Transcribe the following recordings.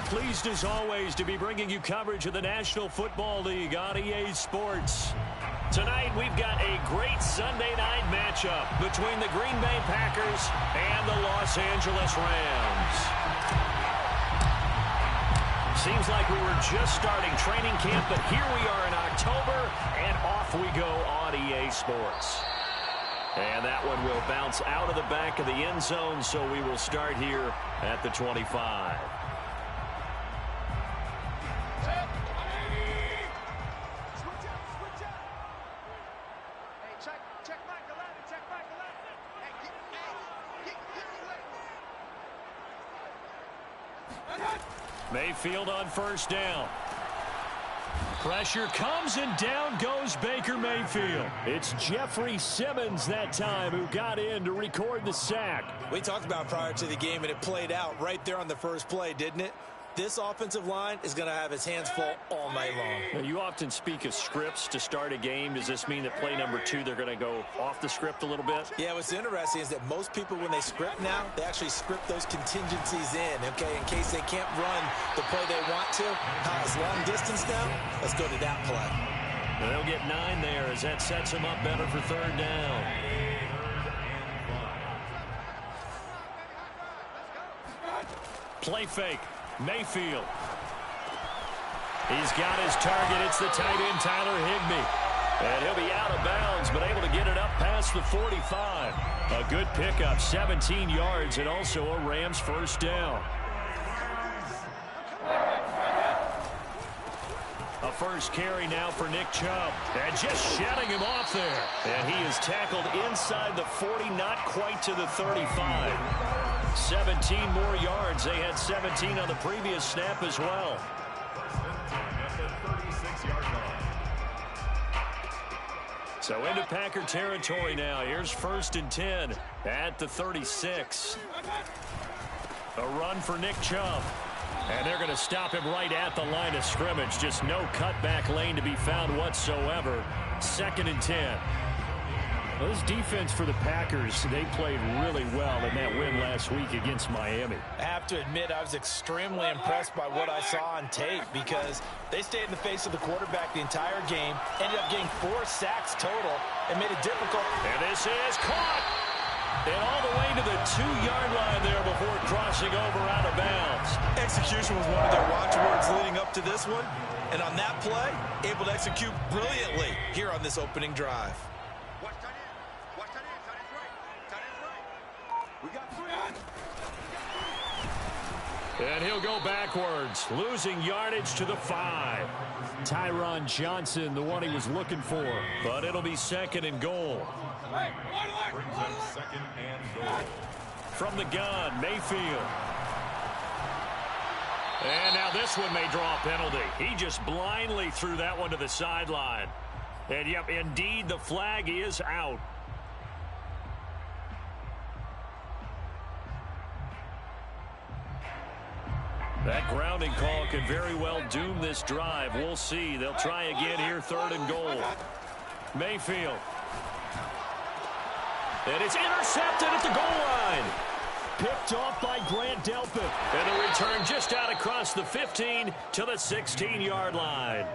Pleased as always to be bringing you coverage of the National Football League on EA Sports. Tonight we've got a great Sunday night matchup between the Green Bay Packers and the Los Angeles Rams. Seems like we were just starting training camp, but here we are in October, and off we go on EA Sports. And that one will bounce out of the back of the end zone, so we will start here at the 25. Mayfield on first down. Pressure comes, and down goes Baker Mayfield. It's Jeffrey Simmons that time who got in to record the sack. We talked about prior to the game, and it played out right there on the first play, didn't it? This offensive line is going to have his hands full all night long. Now, you often speak of scripts to start a game. Does this mean that play number 2, they're going to go off the script a little bit? Yeah, what's interesting is that most people, when they script now, they actually script those contingencies in, okay, in case they can't run the play they want to. It's long distance now. Let's go to that play. They'll get 9 there as that sets them up better for third down. Play fake. Mayfield. He's got his target. It's the tight end, Tyler Higbee. And he'll be out of bounds, but able to get it up past the 45. A good pickup, 17 yards, and also a Rams first down. A first carry now for Nick Chubb. And just shedding him off there. And he is tackled inside the 40, not quite to the 35. 17 more yards. They had 17 on the previous snap as well. So into Packer territory now. Here's first and 10 at the 36. A run for Nick Chubb. And they're going to stop him right at the line of scrimmage. Just no cutback lane to be found whatsoever. Second and 10. Well, this defense for the Packers, they played really well in that win last week against Miami. I have to admit, I was extremely impressed by what I saw on tape because they stayed in the face of the quarterback the entire game, ended up getting 4 sacks total, and made it difficult. And this is caught. And all the way to the 2-yard line there before crossing over out of bounds. Execution was one of their watchwords leading up to this one. And on that play, able to execute brilliantly here on this opening drive. And he'll go backwards, losing yardage to the 5. Tyron Johnson, the one he was looking for. But it'll be second and goal. Brings up second and goal. From the gun, Mayfield. And now this one may draw a penalty. He just blindly threw that one to the sideline. And, yep, indeed, the flag is out. That grounding call could very well doom this drive. We'll see. They'll try again here, third and goal. Mayfield. And it's intercepted at the goal line. Picked off by Grant Delpit. And a return just out across the 15 to the 16-yard line.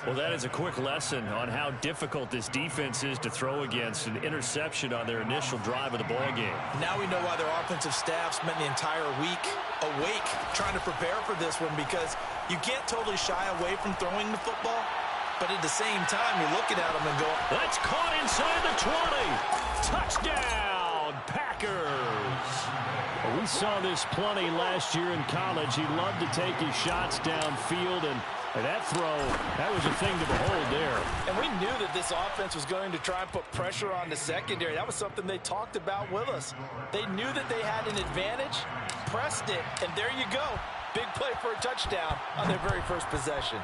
Well, that is a quick lesson on how difficult this defense is to throw against. An interception on their initial drive of the ballgame. Now we know why their offensive staff spent the entire week awake trying to prepare for this one, because you can't totally shy away from throwing the football, but at the same time, you're looking at them and going, that's caught inside the 20. Touchdown, Packers. Well, we saw this plenty last year in college. He loved to take his shots downfield, and that throw, that was a thing to behold there. And we knew that this offense was going to try and put pressure on the secondary. That was something they talked about with us. They knew that they had an advantage, pressed it, and there you go. Big play for a touchdown on their very first possession.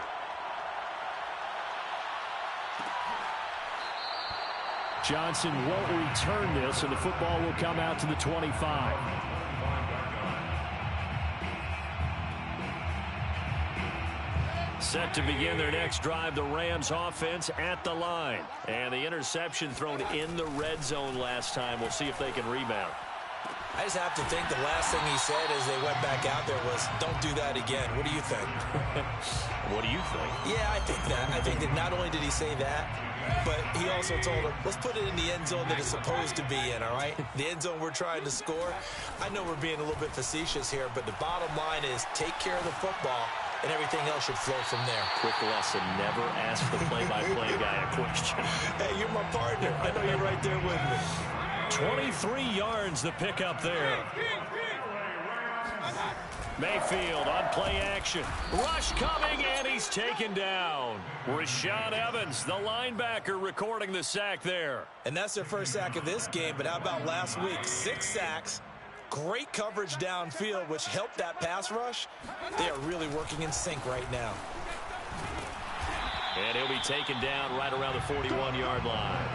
Johnson won't return this, and the football will come out to the 25. Set to begin their next drive, the Rams offense at the line. And the interception thrown in the red zone last time. We'll see if they can rebound. I just have to think the last thing he said as they went back out there was, don't do that again. What do you think? What do you think? Yeah, I think that. I think that not only did he say that, but he also told him, let's put it in the end zone that it's supposed to be in, all right? The end zone we're trying to score. I know we're being a little bit facetious here, but the bottom line is take care of the football, and everything else should flow from there. Quick lesson, never ask the play-by-play guy a question. Hey, you're my partner. I know you're right there with me. 23 yards the pickup there. Mayfield on play action. Rush coming, and he's taken down. Rashaan Evans, the linebacker, recording the sack there. And that's their first sack of this game, but how about last week? 6 sacks, great coverage downfield, which helped that pass rush. They are really working in sync right now. And he'll be taken down right around the 41-yard line.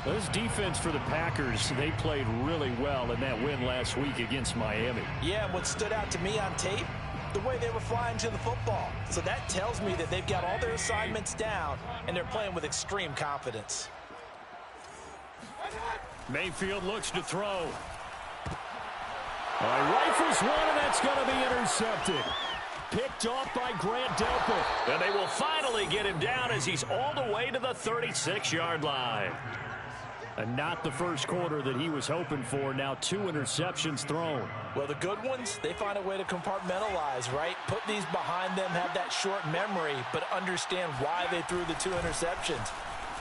This defense for the Packers, they played really well in that win last week against Miami. Yeah, and what stood out to me on tape, the way they were flying to the football. So that tells me that they've got all their assignments down, and they're playing with extreme confidence. Mayfield looks to throw. Rifles one, and that's going to be intercepted. Picked off by Grant Delpit. And they will finally get him down as he's all the way to the 36-yard line. And not the first quarter that he was hoping for. Now 2 interceptions thrown. Well, the good ones, they find a way to compartmentalize, right? Put these behind them, have that short memory, but understand why they threw the 2 interceptions.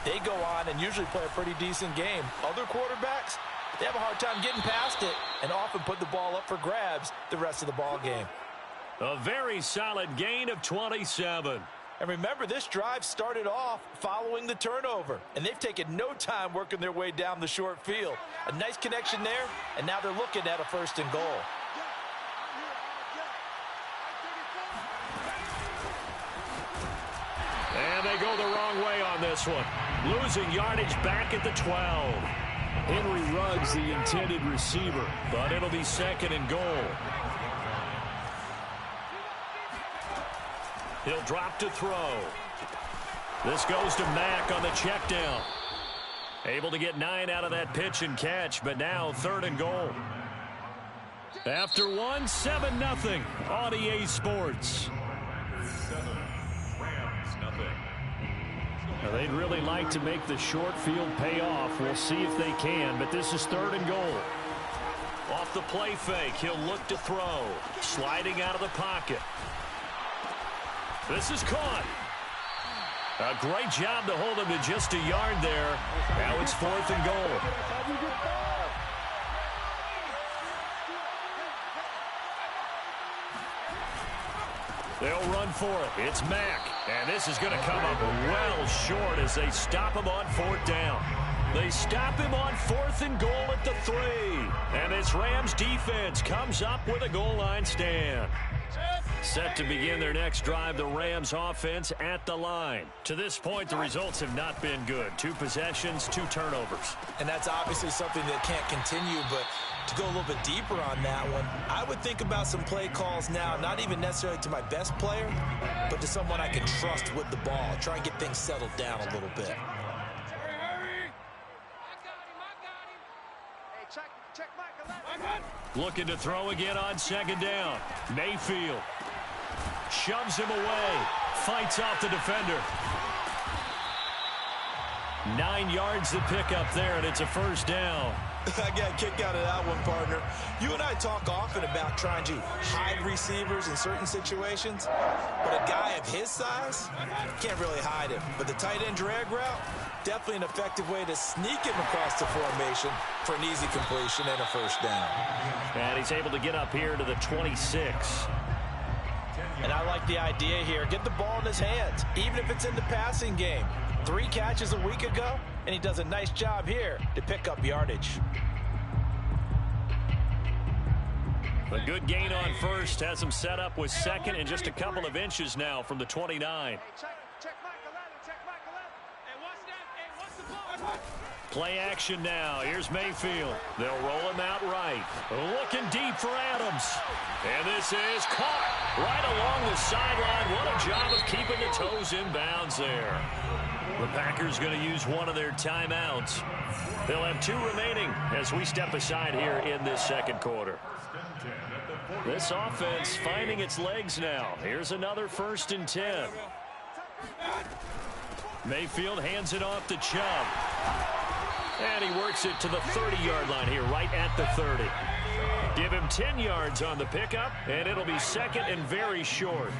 They go on and usually play a pretty decent game. Other quarterbacks, they have a hard time getting past it and often put the ball up for grabs the rest of the ball game. A very solid gain of 27. And remember, this drive started off following the turnover, and they've taken no time working their way down the short field. A nice connection there, and now they're looking at a 1st and goal. And they go the wrong way on this one. Losing yardage back at the 12. Henry Ruggs, the intended receiver, but it'll be 2nd and goal. He'll drop to throw. This goes to Mack on the check down. Able to get 9 out of that pitch and catch, but now 3rd and goal. After 1, 7-0 on EA Sports. 7, Rams, nothing. Now they'd really like to make the short field pay off. We'll see if they can, but this is 3rd and goal. Off the play fake, he'll look to throw. Sliding out of the pocket. This is caught. A great job to hold him to just a yard there. Now it's 4th and goal. They'll run for it. It's Mack. And this is going to come up well short as they stop him on 4th down. They stop him on 4th and goal at the 3. And this Rams defense comes up with a goal line stand. Set to begin their next drive, the Rams offense at the line. To this point, the results have not been good. 2 possessions, 2 turnovers. And that's obviously something that can't continue, but to go a little bit deeper on that one, I would think about some play calls now, not even necessarily to my best player, but to someone I can trust with the ball. Try and get things settled down a little bit. Looking to throw again on 2nd down. Mayfield shoves him away. Fights off the defender. 9 yards to pick up there, and it's a 1st down. I got a kick out of that one, partner. You and I talk often about trying to hide receivers in certain situations, but a guy of his size can't really hide him. But the tight end drag route, definitely an effective way to sneak him across the formation for an easy completion and a 1st down. And he's able to get up here to the 26. And I like the idea here. Get the ball in his hands, even if it's in the passing game. 3 catches a week ago, and he does a nice job here to pick up yardage. A good gain on 1st, has him set up with 2nd and just a couple of inches now from the 29. Play action now. Here's Mayfield. They'll roll him out right. Looking deep for Adams. And this is caught right along the sideline. What a job of keeping the toes in bounds there. The Packers going to use one of their timeouts. They'll have 2 remaining as we step aside here in this second quarter. This offense finding its legs now. Here's another 1st and 10. Mayfield hands it off to Chubb. And he works it to the 30-yard line here, right at the 30. Give him 10 yards on the pickup, and it'll be 2nd and very short.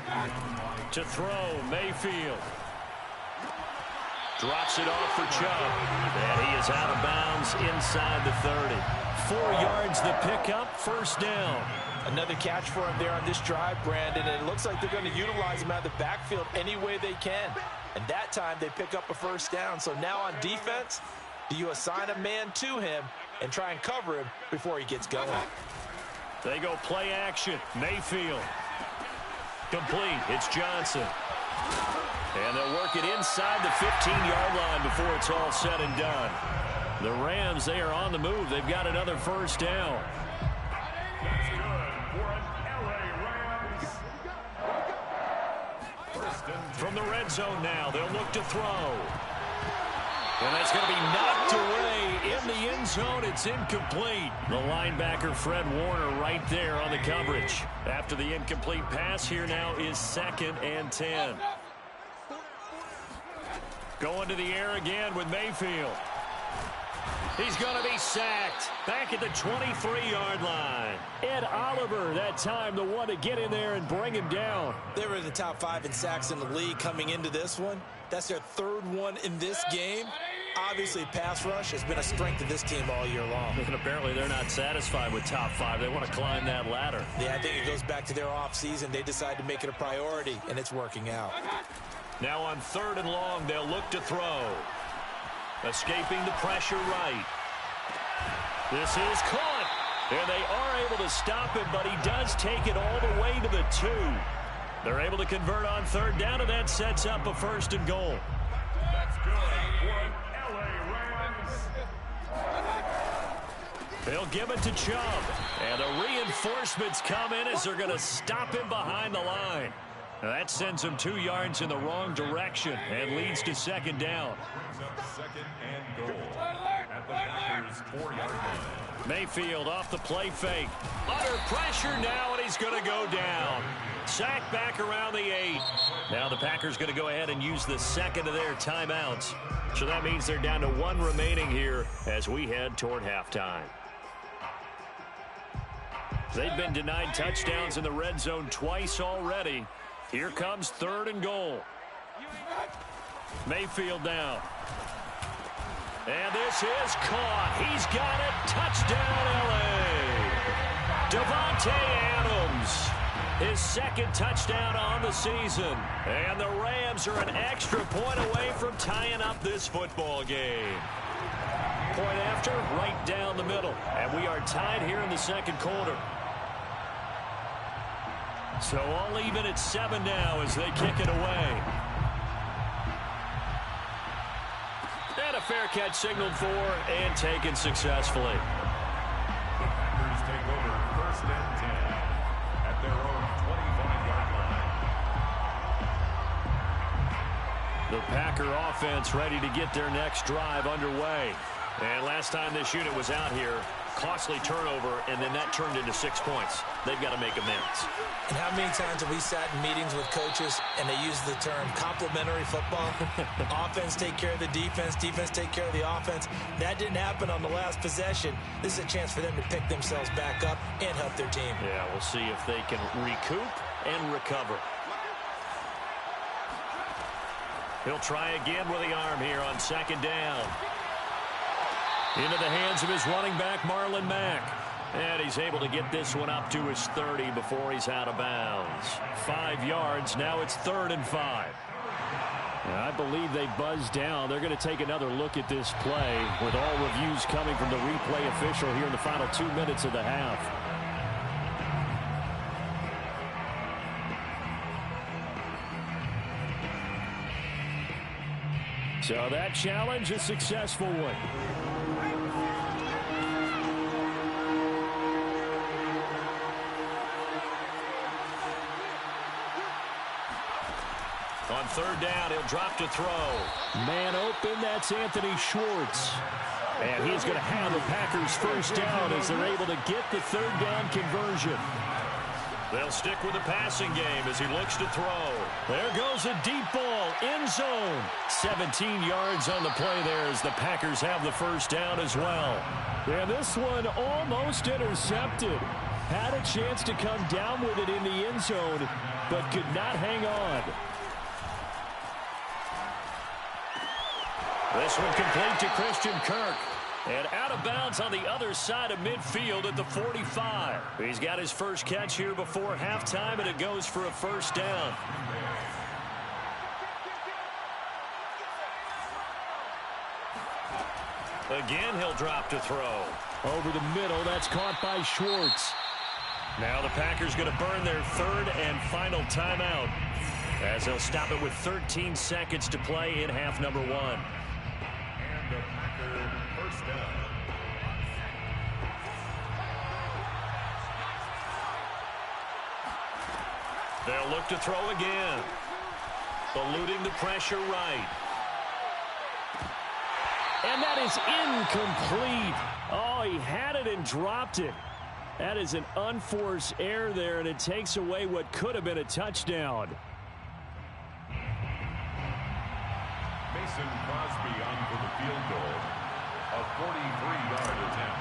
To throw, Mayfield. Drops it off for Chubb. And he is out of bounds inside the 30. 4 yards the pickup, 1st down. Another catch for him there on this drive, Brandon, and it looks like they're going to utilize him out of the backfield any way they can. And that time they pick up a 1st down. So now on defense, do you assign a man to him and try and cover him before he gets going? They go play action. Mayfield. Complete. It's Johnson. And they'll work it inside the 15-yard line before it's all said and done. The Rams, they are on the move. They've got another 1st down. That's good for an LA Rams. From the red zone now, they'll look to throw. And that's going to be knocked away in the end zone. It's incomplete. The linebacker, Fred Warner, right there on the coverage. After the incomplete pass, here now is 2nd and 10. Going to the air again with Mayfield. He's going to be sacked back at the 23-yard line. Ed Oliver, that time, the one to get in there and bring him down. They were in the top 5 in sacks in the league coming into this one. That's their 3rd one in this game. Obviously, pass rush has been a strength of this team all year long. And apparently they're not satisfied with top 5. They want to climb that ladder. Yeah, I think it goes back to their offseason. They decided to make it a priority, and it's working out. Now on 3rd and long, they'll look to throw. Escaping the pressure right. This is caught. And they are able to stop him, but he does take it all the way to the 2. They're able to convert on 3rd down, and that sets up a 1st and goal. That's good for an LA Rams. They'll give it to Chubb. And the reinforcements come in as they're going to stop him behind the line. Now that sends him 2 yards in the wrong direction and leads to 2nd down. 2nd and goal at the Packers' 4-yard line. Mayfield off the play fake. Under pressure now, and he's going to go down. Sacked back around the 8. Now the Packers going to go ahead and use the 2nd of their timeouts. So that means they're down to 1 remaining here as we head toward halftime. They've been denied touchdowns in the red zone twice already. Here comes 3rd and goal. Mayfield down. And this is caught. He's got it. Touchdown, L.A. Devontae Adams. His 2nd touchdown on the season. And the Rams are an extra point away from tying up this football game. Point after, right down the middle. And we are tied here in the 2nd quarter. So all even at 7 now as they kick it away. And a fair catch signaled for and taken successfully. The Packers take over 1st and 10 at their own 25-yard line. The Packer offense ready to get their next drive underway. And last time this unit was out here, costly turnover, and then that turned into 6 points. They've got to make amends. And how many times have we sat in meetings with coaches and they use the term complementary football? Offense take care of the defense, defense take care of the offense. That didn't happen on the last possession. This is a chance for them to pick themselves back up and help their team. Yeah, we'll see if they can recoup and recover. He'll try again with the arm here on 2nd down. Into the hands of his running back, Marlon Mack. And he's able to get this one up to his 30 before he's out of bounds. 5 yards. Now it's 3rd and 5. I believe they buzzed down. They're going to take another look at this play with all reviews coming from the replay official here in the final 2 minutes of the half. So that challenge, a successful one. On third down, he'll drop to throw. Man open, that's Anthony Schwartz. And he's going to have the Packers first down as they're able to get the third down conversion. They'll stick with the passing game as he looks to throw. There goes a deep ball, end zone. 17 yards on the play there as the Packers have the first down as well. And this one almost intercepted. Had a chance to come down with it in the end zone, but could not hang on. This one complete to Christian Kirk. And out of bounds on the other side of midfield at the 45. He's got his first catch here before halftime, and it goes for a first down. Again, he'll drop to throw. Over the middle, that's caught by Schwartz. Now the Packers going to burn their third and final timeout as they'll stop it with 13 seconds to play in half number one. And the Packers first down. They'll look to throw again. Eluding the pressure right. And that is incomplete. Oh, he had it and dropped it. That is an unforced error there, and it takes away what could have been a touchdown. Mason Crosby on for the field goal. A 43-yard attempt.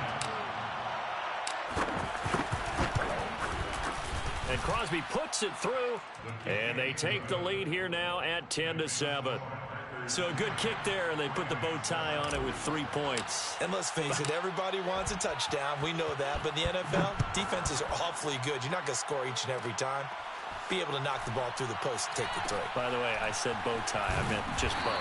And Crosby puts it through, and they take the lead here now at 10-7. So a good kick there, and they put the bow tie on it with 3 points. And let's face it, everybody wants a touchdown. We know that. But in the NFL, defenses are awfully good. You're not going to score each and every time. Be able to knock the ball through the post and take the three. By the way, I said bow tie. I meant just bow.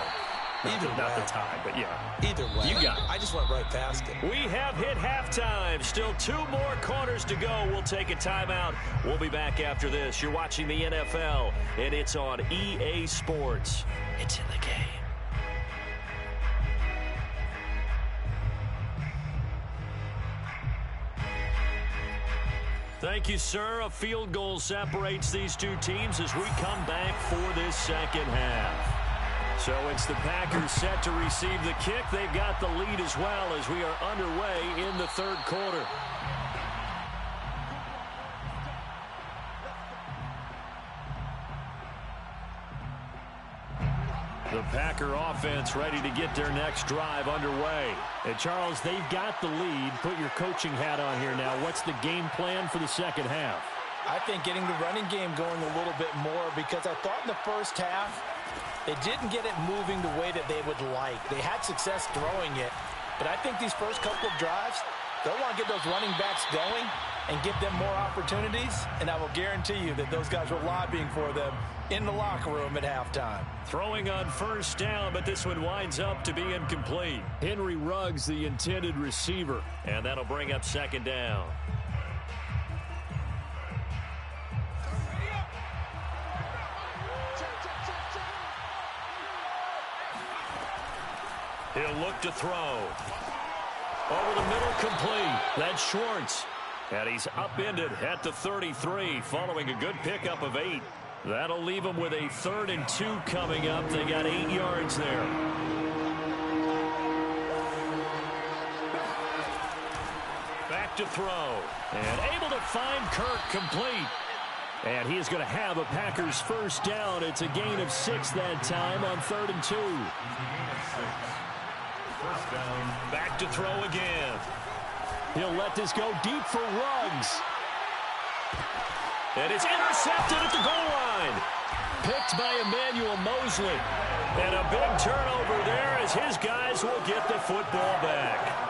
Not the tie, but yeah. Either way. You got it. I just went right past it. We have hit halftime. Still 2 more quarters to go. We'll take a timeout. We'll be back after this. You're watching the NFL, and it's on EA Sports. It's in the game. Thank you, sir. A field goal separates these two teams as we come back for this second half. So it's the Packers set to receive the kick. They've got the lead as well as we are underway in the third quarter. The Packer offense ready to get their next drive underway. And Charles, they've got the lead. Put your coaching hat on here now. What's the game plan for the second half? I think getting the running game going a little bit more, because I thought in the first half they didn't get it moving the way that they would like. They had success throwing it, but I think these first couple of drives, they'll want to get those running backs going and give them more opportunities, and I will guarantee you that those guys were lobbying for them in the locker room at halftime. Throwing on first down, but this one winds up to be incomplete. Henry Ruggs, the intended receiver. And that'll bring up second down. He'll look to throw. Over the middle, complete. That's Schwartz. And he's upended at the 33 following a good pickup of 8. That'll leave them with a 3rd and 2 coming up. They got 8 yards there. Back to throw. And able to find Kirk complete. And he is going to have a Packers first down. It's a gain of 6 that time on 3rd and 2. First down. Back to throw again. He'll let this go deep for Ruggs. And it's intercepted at the goal line. Picked by Emmanuel Mosley. And a big turnover there as his guys will get the football back.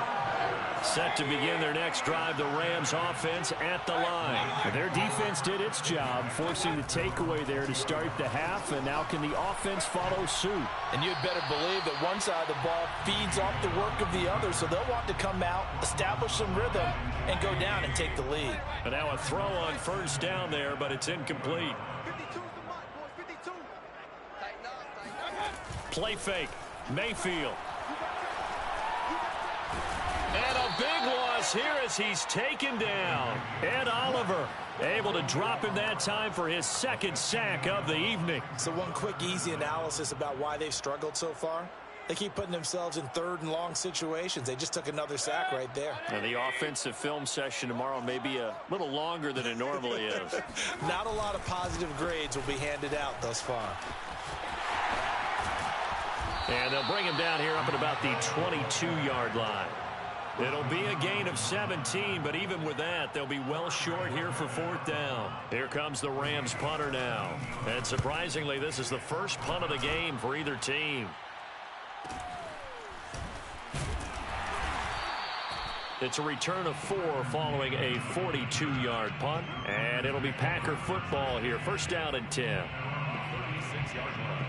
Set to begin their next drive, the Rams offense at the line. Their defense did its job, forcing the takeaway there to start the half, and now can the offense follow suit? And you'd better believe that one side of the ball feeds off the work of the other, so they'll want to come out, establish some rhythm, and go down and take the lead. And now a throw on first down there, but it's incomplete. Play fake. Mayfield. And a big loss here as he's taken down. Ed Oliver able to drop him that time for his second sack of the evening. So one quick, easy analysis about why they've struggled so far. They keep putting themselves in third and long situations. They just took another sack right there. And the offensive film session tomorrow may be a little longer than it normally is. Not a lot of positive grades will be handed out thus far. And they'll bring him down here up at about the 22-yard line. It'll be a gain of 17, but even with that, they'll be well short here for fourth down. Here comes the Rams punter now. And surprisingly, this is the first punt of the game for either team. It's a return of 4 following a 42-yard punt. And it'll be Packer football here. First down and 10. 36-yard line.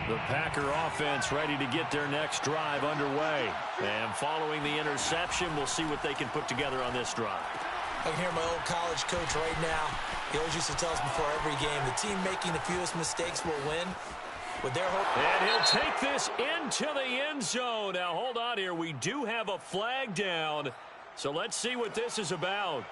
The Packer offense ready to get their next drive underway. And following the interception, we'll see what they can put together on this drive. I can hear my old college coach right now. He always used to tell us before every game, the team making the fewest mistakes will win. With their hope. And he'll take this into the end zone. Now, hold on here. We do have a flag down. So let's see what this is about.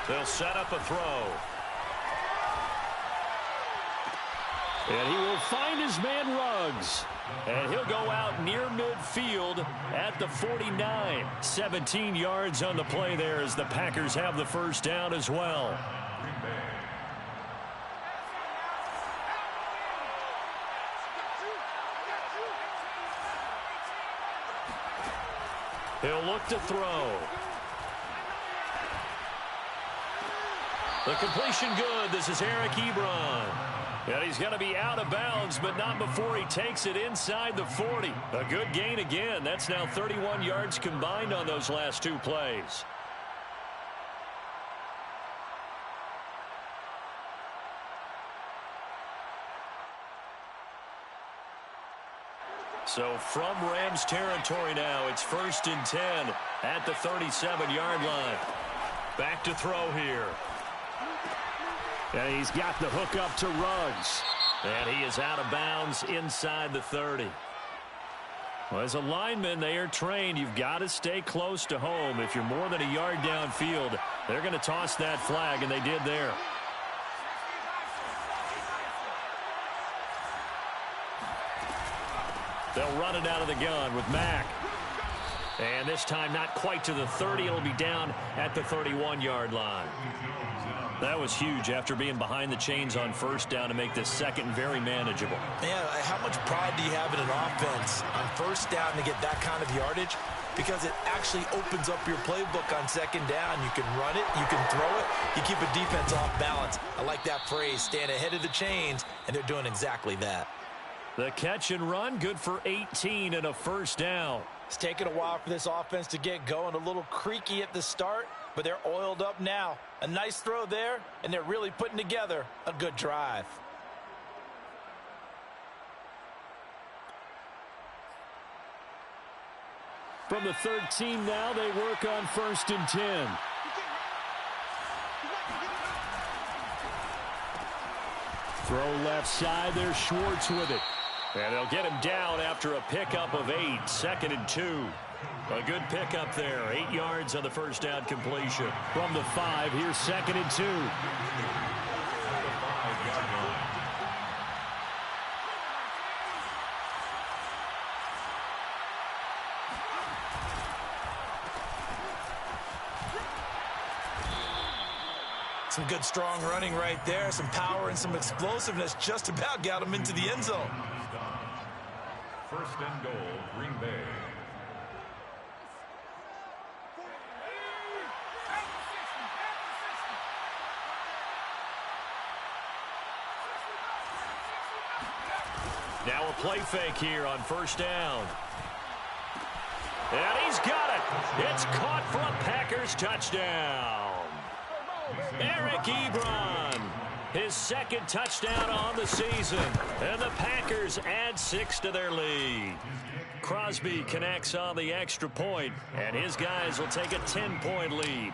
They'll set up a throw. And he will find his man Ruggs. And he'll go out near midfield at the 49. 17 yards on the play there as the Packers have the first down as well. He'll look to throw. The completion good. This is Eric Ebron. And he's going to be out of bounds, but not before he takes it inside the 40. A good gain again. That's now 31 yards combined on those last two plays. So from Rams territory now, it's 1st and 10 at the 37-yard line. Back to throw here. And he's got the hook up to Ruggs. And he is out of bounds inside the 30. Well, as a lineman, they are trained. You've got to stay close to home. If you're more than a yard downfield, they're going to toss that flag, and they did there. They'll run it out of the gun with Mack. And this time not quite to the 30. It'll be down at the 31-yard line. That was huge after being behind the chains on first down to make this second very manageable. Man, how much pride do you have in an offense on first down to get that kind of yardage? Because it actually opens up your playbook on second down. You can run it, you can throw it, you keep a defense off balance. I like that phrase, stand ahead of the chains, and they're doing exactly that. The catch and run, good for 18 and a first down. It's taken a while for this offense to get going, a little creaky at the start, but they're oiled up now. A nice throw there, and they're really putting together a good drive. From the 13 now, they work on 1st and 10. Throw left side, there's Schwartz with it. And they'll get him down after a pickup of 8, 2nd and 2. A good pickup there, 8 yards on the first down completion. From the 5, here's 2nd and 2. Some good strong running right there, some power and some explosiveness just about got him into the end zone. 1st and goal, Green Bay. Now a play fake here on first down. And he's got it. It's caught for a Packers touchdown. Eric Ebron. His second touchdown on the season. And the Packers add 6 to their lead. Crosby connects on the extra point, and his guys will take a 10-point lead.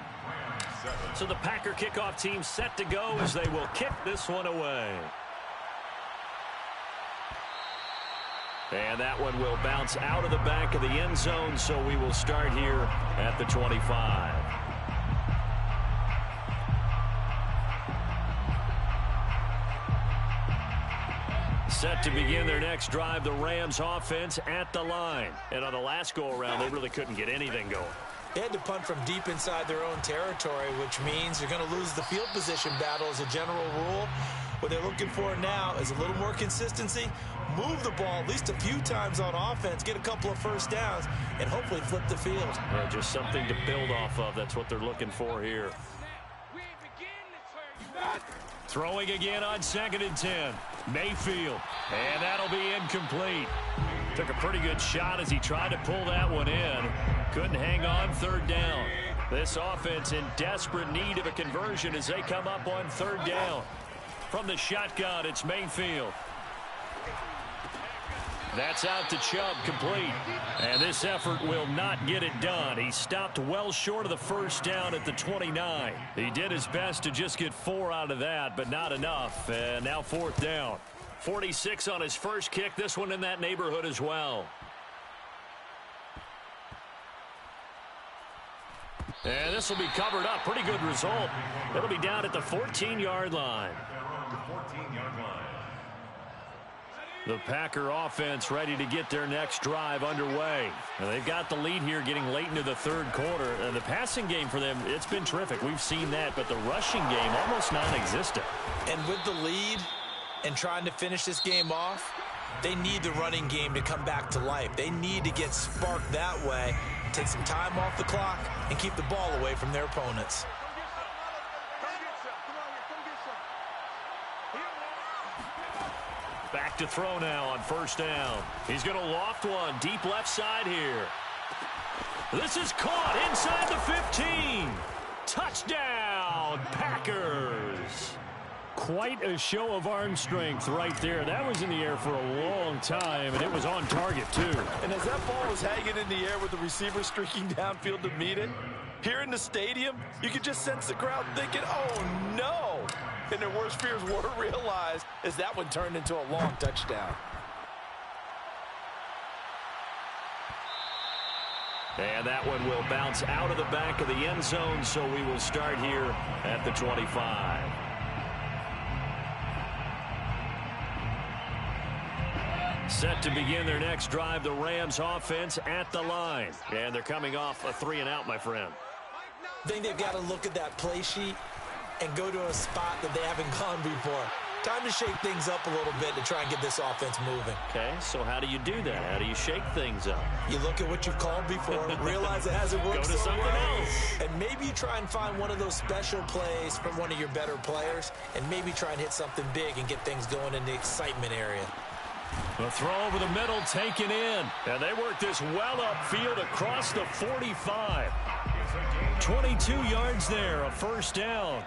So the Packer kickoff team set to go as they will kick this one away. And that one will bounce out of the back of the end zone, so we will start here at the 25. Set to begin their next drive, the Rams offense at the line. And on the last go-around, they really couldn't get anything going. They had to punt from deep inside their own territory, which means you're going to lose the field position battle as a general rule. What they're looking for now is a little more consistency, move the ball at least a few times on offense, get a couple of first downs, and hopefully flip the field. Yeah, just something to build off of. That's what they're looking for here. Throwing again on 2nd and 10. Mayfield. And that'll be incomplete. Took a pretty good shot as he tried to pull that one in. Couldn't hang on 3rd down. This offense in desperate need of a conversion as they come up on 3rd down. From the shotgun, it's Mayfield. That's out to Chubb, complete. And this effort will not get it done. He stopped well short of the first down at the 29. He did his best to just get 4 out of that, but not enough. And now 4th down. 46 on his first kick. This one in that neighborhood as well. And this will be covered up. Pretty good result. It'll be down at the 14-yard line. The Packer offense ready to get their next drive underway. And they've got the lead here getting late into the 3rd quarter. And the passing game for them, it's been terrific. We've seen that, but the rushing game almost non-existent. And with the lead and trying to finish this game off, they need the running game to come back to life. They need to get sparked that way, take some time off the clock, and keep the ball away from their opponents. Back to throw now on 1st down. He's going to loft one deep left side here. This is caught inside the 15. Touchdown, Packers. Quite a show of arm strength right there. That was in the air for a long time, and it was on target, too. And as that ball was hanging in the air with the receiver streaking downfield to meet it, here in the stadium, you could just sense the crowd thinking, oh, no. And their worst fears were realized as that one turned into a long touchdown. And that one will bounce out of the back of the end zone, so we will start here at the 25. Set to begin their next drive, the Rams offense at the line. And they're coming off a 3-and-out, my friend. I think they've got to look at that play sheet and go to a spot that they haven't gone before. Time to shake things up a little bit to try and get this offense moving. Okay, so how do you do that? How do you shake things up? You look at what you've called before, realize it hasn't worked Go to something else. and maybe you try and find one of those special plays from one of your better players, and maybe try and hit something big and get things going in the excitement area. The throw over the middle taken in. And they work this well upfield across the 45. 22 yards there, a 1st down.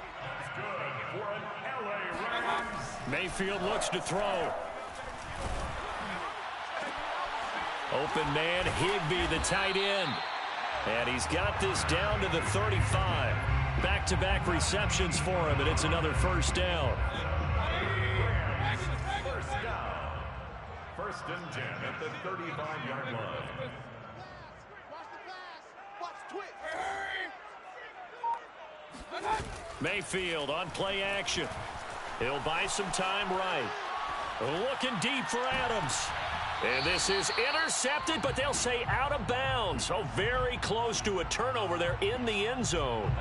Mayfield looks to throw. Open man, Higbee, the tight end. And he's got this down to the 35. Back-to-back receptions for him, and it's another 1st down. 1st and 10 at the 35-yard line. Mayfield on play action. He'll buy some time right. Looking deep for Adams. And this is intercepted, but they'll say out of bounds. Oh, very close to a turnover there in the end zone.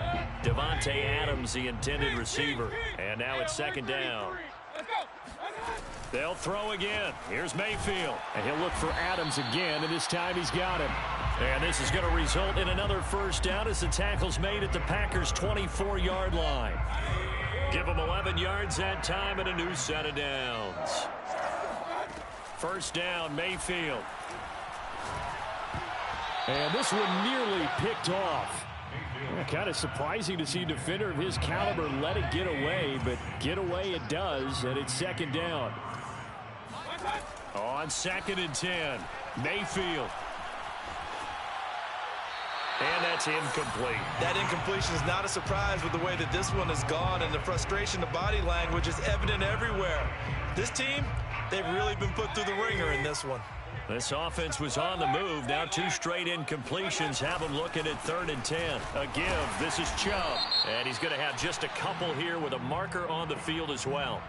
Devontae Adams, the intended receiver. And now it's 2nd down. They'll throw again. Here's Mayfield. And he'll look for Adams again, and this time he's got him. And this is going to result in another 1st down as the tackle's made at the Packers' 24-yard line. Give them 11 yards that time and a new set of downs. 1st down, Mayfield. And this one nearly picked off. Kind of surprising to see a defender of his caliber let it get away, but get away it does, and it's second down. On 2nd and 10, Mayfield. And that's incomplete. That incompletion is not a surprise with the way that this one has gone, and the frustration, the body language is evident everywhere. This team, they've really been put through the ringer in this one. This offense was on the move. Now 2 straight incompletions have them looking at 3rd and 10. A give. This is Chubb. And he's going to have just a couple here with a marker on the field as well.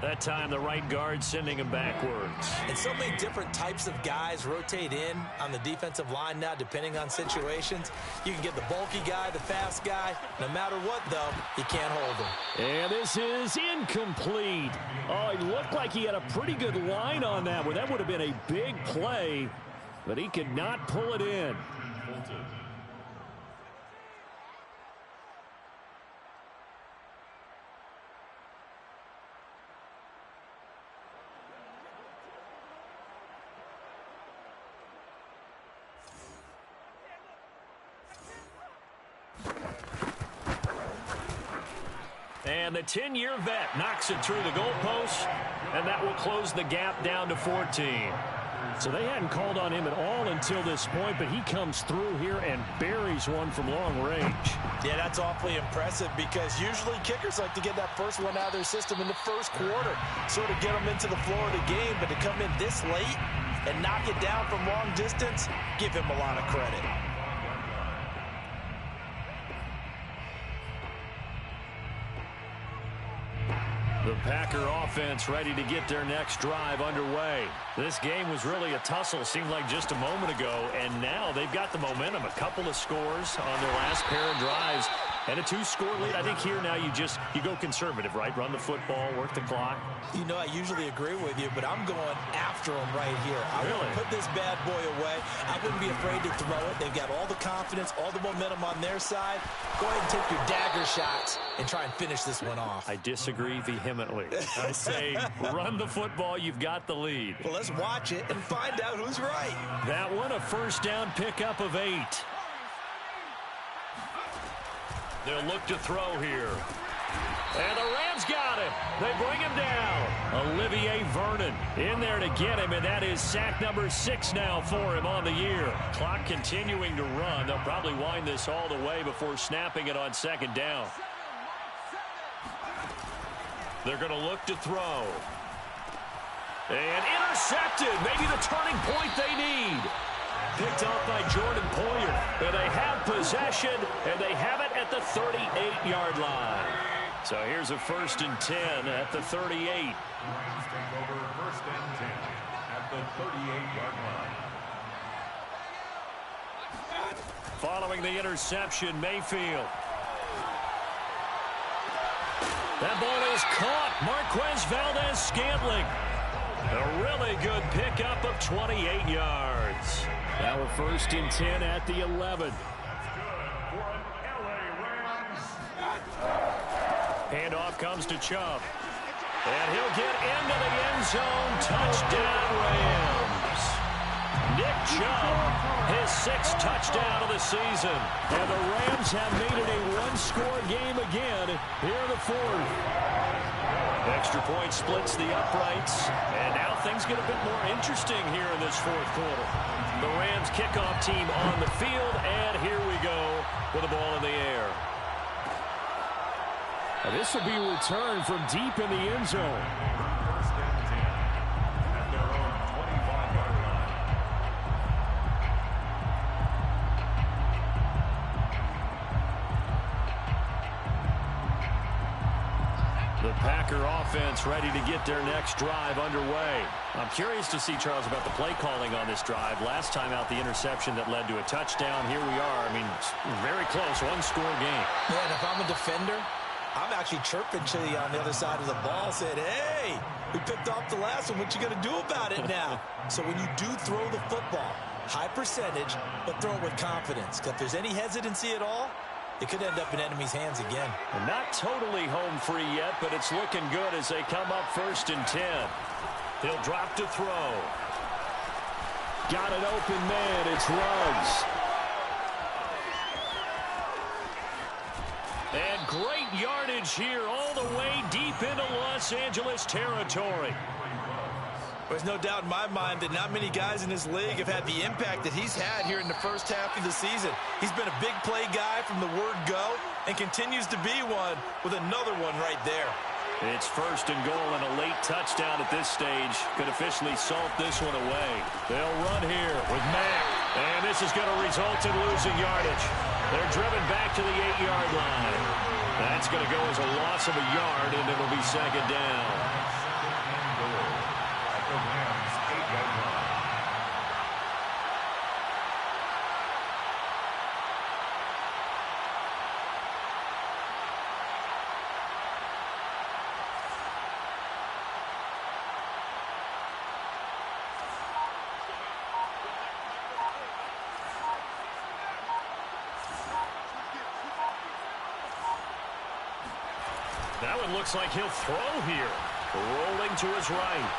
That time the right guard sending him backwards. And so many different types of guys rotate in on the defensive line now depending on situations. You can get the bulky guy, the fast guy. No matter what, though, you can't hold him. And this is incomplete. Oh, it looked like he had a pretty good line on that one. That would have been a big play, but he could not pull it in. And the 10-year vet knocks it through the goalpost, and that will close the gap down to 14. So they hadn't called on him at all until this point, but he comes through here and buries one from long range. Yeah, that's awfully impressive because usually kickers like to get that first one out of their system in the first quarter, sort of get them into the flow of the game, but to come in this late and knock it down from long distance, give him a lot of credit. The Packer offense ready to get their next drive underway. This game was really a tussle, seemed like just a moment ago, and now they've got the momentum. A couple of scores on their last pair of drives and a 2-score lead. I think here now you go conservative, right? Run the football, work the clock. You know, I usually agree with you, but I'm going after him right here. I want to put this bad boy away. I wouldn't be afraid to throw it. They've got all the confidence, all the momentum on their side. Go ahead and take your dagger shots and try and finish this one off. I disagree vehemently. I say run the football. You've got the lead. Well, let's watch it and find out who's right. That one, a first down pickup of 8. They'll look to throw here. And the Rams got him. They bring him down. Olivier Vernon in there to get him, and that is sack number 6 now for him on the year. Clock continuing to run. They'll probably wind this all the way before snapping it on 2nd down. They're going to look to throw. And intercepted. Maybe the turning point they need. Picked off by Jordan Poyer. And they have possession, and they have it at the 38-yard line. So here's a 1st and 10 at the 38. Take over 1st and 10 at the 38-yard line. Following the interception, Mayfield. That ball is caught. Marquez Valdez-Scantling. A really good pickup of 28 yards. Now a 1st and 10 at the 11. Handoff comes to Chubb. And he'll get into the end zone. Touchdown, Rams. Nick Chubb, his 6th touchdown of the season. And the Rams have made it a 1-score game again here in the 4th. Extra point splits the uprights. And now things get a bit more interesting here in this 4th quarter. The Rams kickoff team on the field. And here we go with the ball in the air. And this will be returned from deep in the end zone. 1st and 10 at their own 25-yard line. The Packer offense ready to get their next drive underway. I'm curious to see, Charles, about the play calling on this drive. Last time out, the interception that led to a touchdown. Here we are. I mean, very close, 1-score game. Yeah, and if I'm a defender, I'm actually chirping to you on the other side of the ball, saying, hey, we picked off the last one. What you going to do about it now? So when you do throw the football, high percentage, but throw it with confidence. Because if there's any hesitancy at all, it could end up in enemy's hands again. And not totally home free yet, but it's looking good as they come up 1st and 10. He'll drop to throw. Got an open man. It's Ruggs. And great yardage here all the way deep into Los Angeles territory. There's no doubt in my mind that not many guys in this league have had the impact that he's had here in the first half of the season. He's been a big play guy from the word go and continues to be one with another one right there. It's first and goal and a late touchdown at this stage could officially salt this one away. They'll run here with Mack, and this is going to result in losing yardage. They're driven back to the 8-yard line. That's going to go as a loss of a yard, and it'll be second down. That one looks like he'll throw here. Rolling to his right.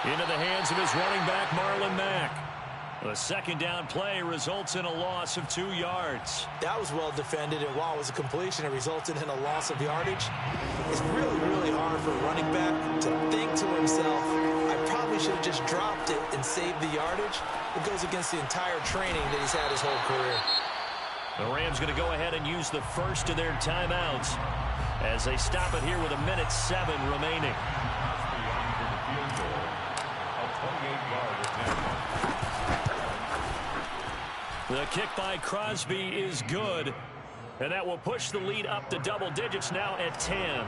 Into the hands of his running back, Marlon Mack. The second down play results in a loss of 2 yards. That was well defended, and while it was a completion, it resulted in a loss of yardage. It's really, really hard for a running back to think to himself, I probably should have just dropped it and saved the yardage. It goes against the entire training that he's had his whole career. The Rams going to go ahead and use the first of their timeouts as they stop it here with 1:07 remaining. The kick by Crosby is good, and that will push the lead up to double digits now at 10.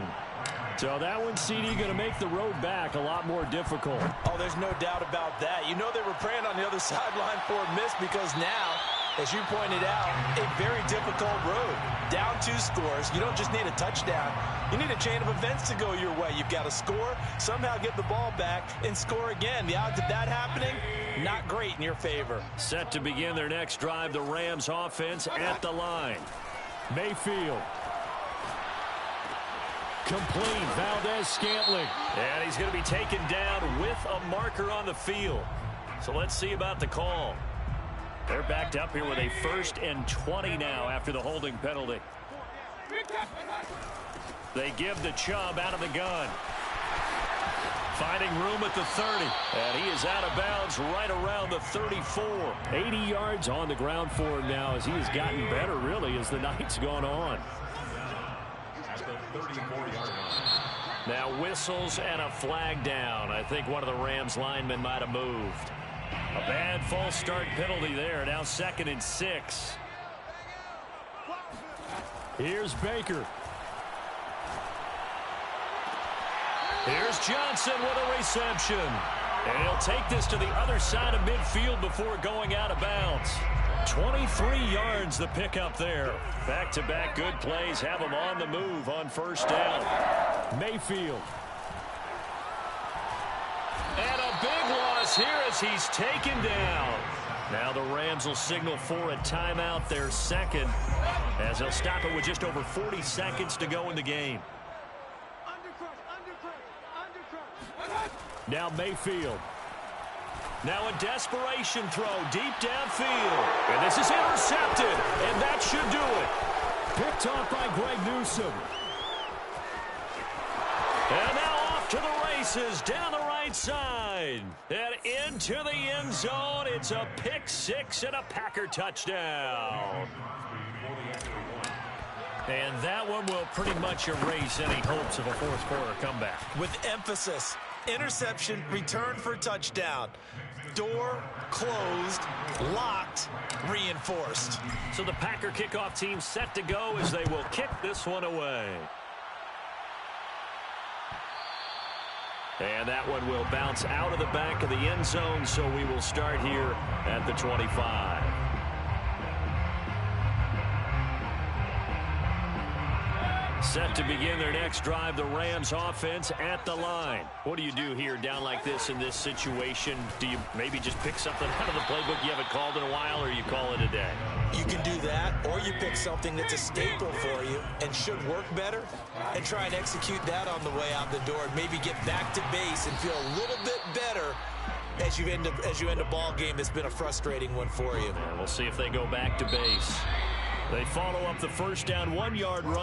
So that one, CD, going to make the road back a lot more difficult. Oh, there's no doubt about that. You know they were praying on the other sideline for a miss because now, as you pointed out, a very difficult road. Down 2 scores. You don't just need a touchdown. You need a chain of events to go your way. You've got to score, somehow get the ball back, and score again. The odds of that happening, not great in your favor. Set to begin their next drive, the Rams offense at the line. Mayfield. Complete. Valdez-Scantling. And he's going to be taken down with a marker on the field. So let's see about the call. They're backed up here with a 1st and 20 now after the holding penalty. They give the Chubb out of the gun. Finding room at the 30. And he is out of bounds right around the 34. 80 yards on the ground for him now as he has gotten better, really, as the night's gone on. Now whistles and a flag down. I think one of the Rams linemen might have moved. A bad false start penalty there. Now 2nd and 6. Here's Baker. Here's Johnson with a reception. And he'll take this to the other side of midfield before going out of bounds. 23 yards the pickup there. Back-to-back good plays have him on the move on 1st down. Mayfield. And a big loss here as he's taken down. Now the Rams will signal for a timeout, their 2nd, as they'll stop it with just over 40 seconds to go in the game. Now Mayfield. Now a desperation throw deep downfield. And this is intercepted, and that should do it. Picked off by Greg Newsome. And now off to the races down the right side. And into the end zone. It's a pick 6 and a Packer touchdown. And that one will pretty much erase any hopes of a 4th quarter comeback. With emphasis. Interception, return for touchdown. Door closed, locked, reinforced. So the Packer kickoff team set to go as they will kick this one away. And that one will bounce out of the back of the end zone, so we will start here at the 25. Set to begin their next drive, the Rams offense at the line. What do you do here down like this in this situation? Do you maybe just pick something out of the playbook you haven't called in a while, or you call it a day? You can do that, or you pick something that's a staple for you and should work better and try and execute that on the way out the door and maybe get back to base and feel a little bit better as you end a ball game that's been a frustrating one for you. And we'll see if they go back to base. They follow up the first down 1-yard run